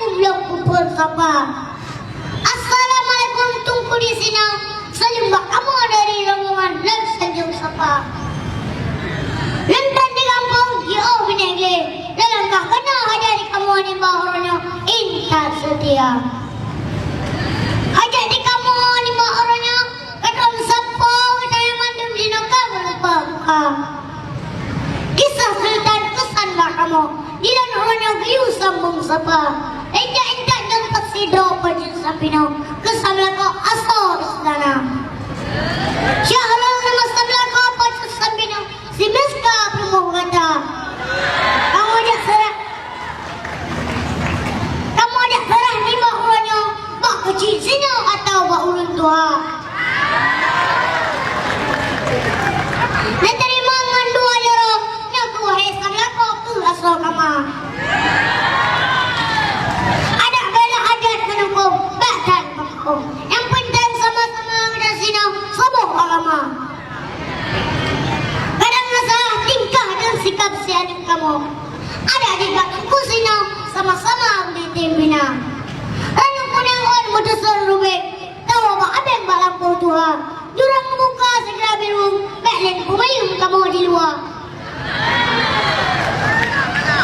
kumlong kupur sapa. Assalamualaikum tungku di sini. Selimbak kamu dari rombongan dan sanjung sapa. Lentan di kampung yo binenge. Dalam kah kena hadari kamu ni bahronya intan setia. Hajat di kamu ni bahronya kadang sapa saya mandum di noka berupa buka. Kisah sultan kesan lah kamu. Dia orangnya gliu sambung sapa. Endak dan taksido pajin sampino. Kesan lah kau asal istana. Syahlah nama sabla kau pajin sampino. Si meska pemuh kata. Kamu ajak serah ni bak orangnya. Bak kecil sini atau bak ulun tua. Dan terima ngandua jarang. Nyaku hai sabla kau tu asal kama. Ada bela adat menunggu badan penghukum. Yang penting sama-sama ada sini soboh agama. Kadang rasa tingkah dan sikap sianin kamu. Ada juga tunggu sini sama-sama berditim bina. Ranung kuning on mudusun rubik. Tahu apa abang balang kau Tuhan. Jurang muka segera biru. Belen kumayum kamu di luar.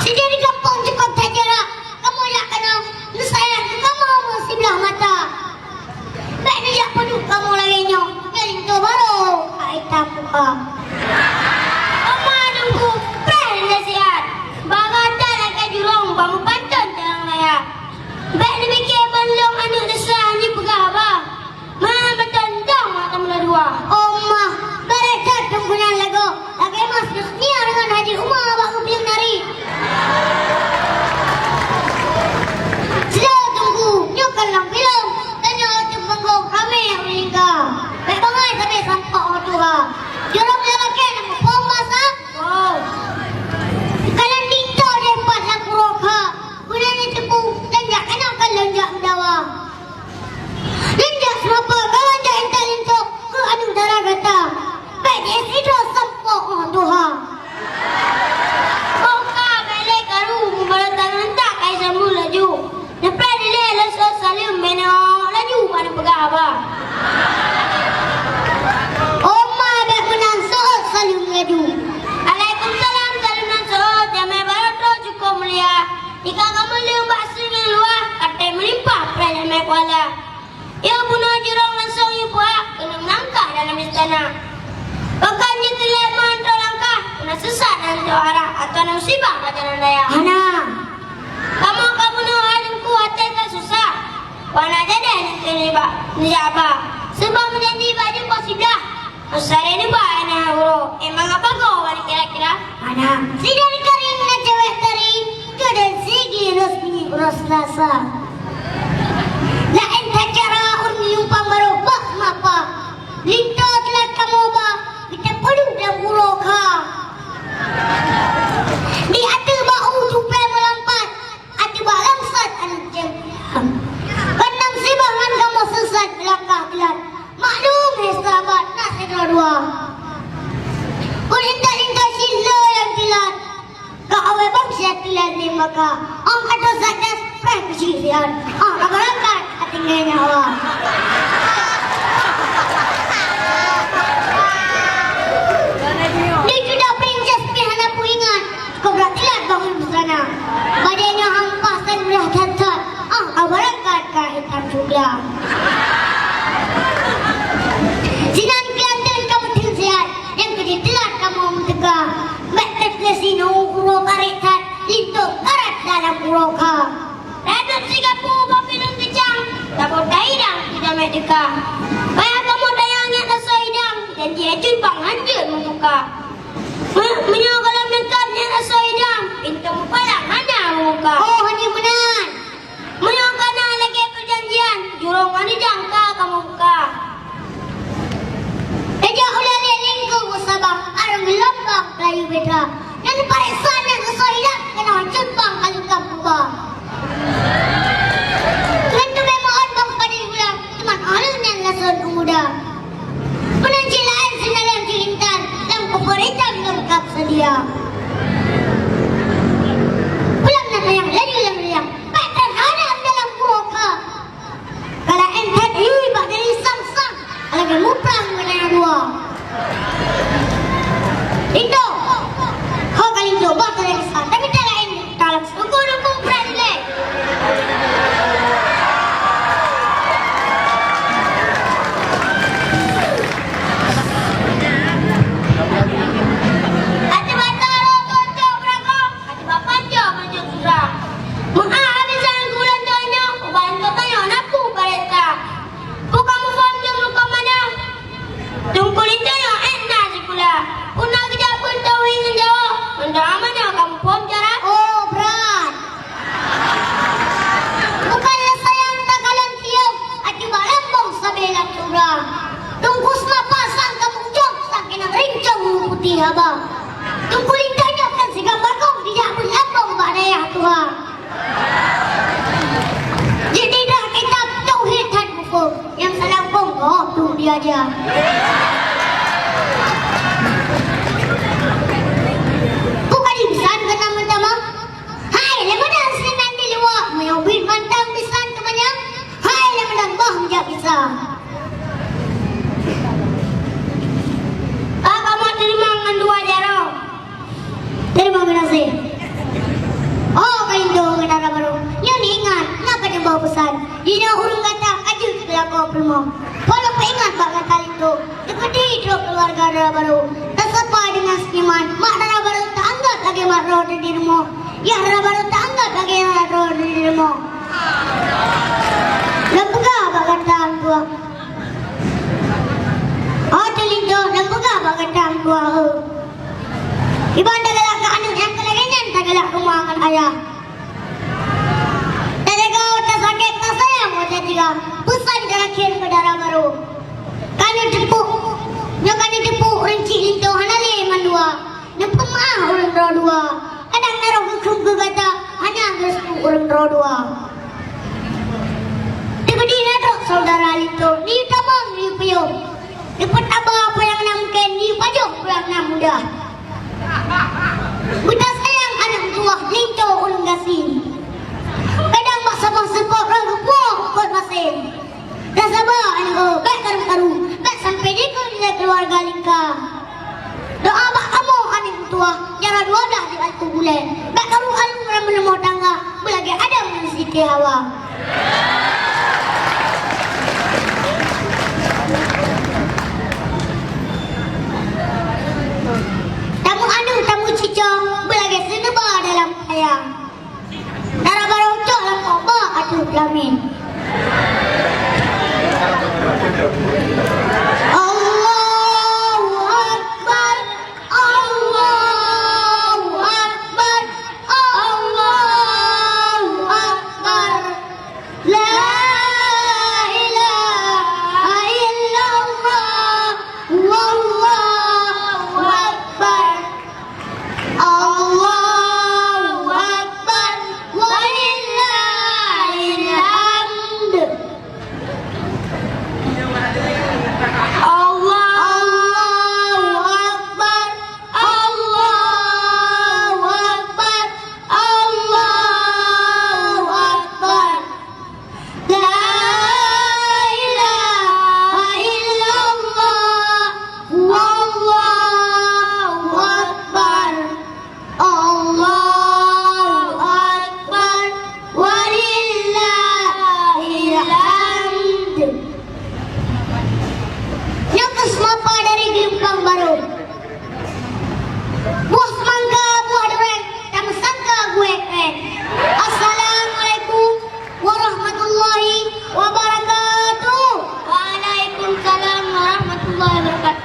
Sejak di kampung cukup tajara. Kamu nak kena nesayang kamu masih belah mata. Baik ni jak penuh kamu lainnya. Nyaring tu baru hitam muka. Oma nunggu pren nasihat. Bagata nak ke jurong bangun pantun terang raya. Baik ni mikir belum anak desah ni pegah abang. Mana bertandang mata mula dua. Oma berekat tunggunan lagu. Lagi mas Yusnia dengan Haji Umar abang kebilang nari. Sudah tunggu. Nyokal lang bilang. Tanya tu panggung kami yang meninggal. Baik bangai sampai sampak orang tua. Jurang lelaki nak mempumas ha? Wow. Kalau dito dia empat lang kuroka. Guna ni tepu. Lenjak kena kan lenjak mendawa. Lenjak semapa. Kawan jak entak lentok. Ke anu darah kata. Baik dia sidro sampak orang tua. Oka balik karu. Membalatan hentak kaya semua laju. Lepas dia lesok salim menang. Laju mana pegah abang. Oma dah menang soal salim laju. Waalaikumsalam salim dan soal. Jamai barato cukup mulia. Jika kamu liung bakso dengan luar. Katai melimpah perayaan jamai kuala. Ia bunuh jurong langsung ibu hak. Kena melangkah dalam istana. Bahkan dia telah mengantar langkah. Kena sesat dalam jauh arah. Atau musibah kata nandaya. Hana. Kamu nak halimku hati tak susah. Wana jadi ni apa? Sebab menjanji baju kau sudah. Usai ni bah anak huru. Emang apa kau balik kira-kira? Anak. Sidang kering nak cewek tari. Kedai segi resmi uras lasa. Lain tak cara unium pambarobak mapa. Linto telah kamu bah. Kita perlu dan buroka. Di atas bau jupai melampat. Ada balangsat anak jam. Kandang sibangan kamu sesat belakang telat. Maklum sahabat nak segera dua. Kulinta-linta sila yang telat. Kau awal bangsa telat ni maka. Ang kata sadas prai pesisian. Ang rakan-rakan tinggalnya awak. Dia sudah princess pihana puingan. Kau beratilah bangun bersana. Badannya hampas dan berat cacat. Ang abarakat kah hitam juga. Sinan Kelantan kamu tersihat. Yang kedua telat kamu mentegak. Metet kesino urok karetat. Lintuk karat dalam uroka. Radut Singapura papilun kecang. Tabur daidang tidak medika. Bayar kamu dayangnya rasa hidang. Dan dia cupang hancur membuka. Menyogalam dekatnya rasa hidang. Pintu mupalang hanya membuka. Oh hanya benar. Menyokana lagi perjanjian. Jurongan di jangka kamu buka. Ejak ulah leling ke usabang. Arang lambang layu beda. Dan parisan yang rasa hidang. Kena hancur bang kali kampung. Lentu memohon bang pada ulang. Teman alun yang lasun muda. Penancilaan senalang cilintan. Dan pemerintah lengkap sedia. Pulang nak yang lain Abah. Tungkulin tanya kan si gambar kau tidak berlambang pada ya Tuhan. Jadi dah kitab tauhid dan buku yang selambung tu dia aja. Bukan insan ke nama-nama. Hai, lembadan senan di luar. Mayobin mantang bisan kemana? Hai, lembadan bah menjak bisa. Kamu terima dengan dua jaro. Terima kasih. Oh, kain dong kenara baru. Yang ingat, kenapa dia bawa pesan? Dia urung kata kaju setelah kau primo. Kalau ingat bakal kali itu, seperti hidup keluarga darah baru. Tersepa dengan seniman, mak darah baru tak anggap lagi mak roh di dirimu. Ya darah baru tak anggap lagi mak roh di dirimu. Lembuga bakal tahan tua. Oh, telinto, lembuga bakal tahan tua. Iban tagala ka anong yang kalaganyan, tagala kumangan ayah. Talaga o sakit na sayang o jadiga, pusan karakir ke darah baru. Kani tipu, rinci linto hanali mandua, nepemah orang rodua. Kadang naruh hukum gugata, hanya harus orang rodua. Dibedi nadok saudara linto, ni tamang ni piyo. Dipetaba apa yang namken, ni pajok yang nam muda. Budak sayang anak tua linto ulung gasin. Kadang maksa-maksa kau orang kepuak kot masin. Dah sabar anak baik karu-karu, baik sampai di keluarga lingka. Doa bak kamu anak tua, jangan dua dah di altu bulan. Baik karu-karu menemui tangga, belagi ada menisiki hawa. Tamu cicong belagi seneba dalam ayam. Darah baru cok dalam oba atuh kelamin. Allahu Akbar, Allahu Akbar, Allahu Akbar. La ilaha illallah, wallahu akbar. Allahu Akbar walillahil hamd. Allahu Akbar, Allahu Akbar, Allahu Akbar. La ilaha illallah, wallahu akbar. Allahu Akbar walillahil hamd. Yang kesemapa dari Gelungkang Baru. Buah semangka, buah durian, dan sangka gue keren. Assalamualaikum warahmatullahi wabarakatuh. Waalaikumsalam warahmatullahi wabarakatuh.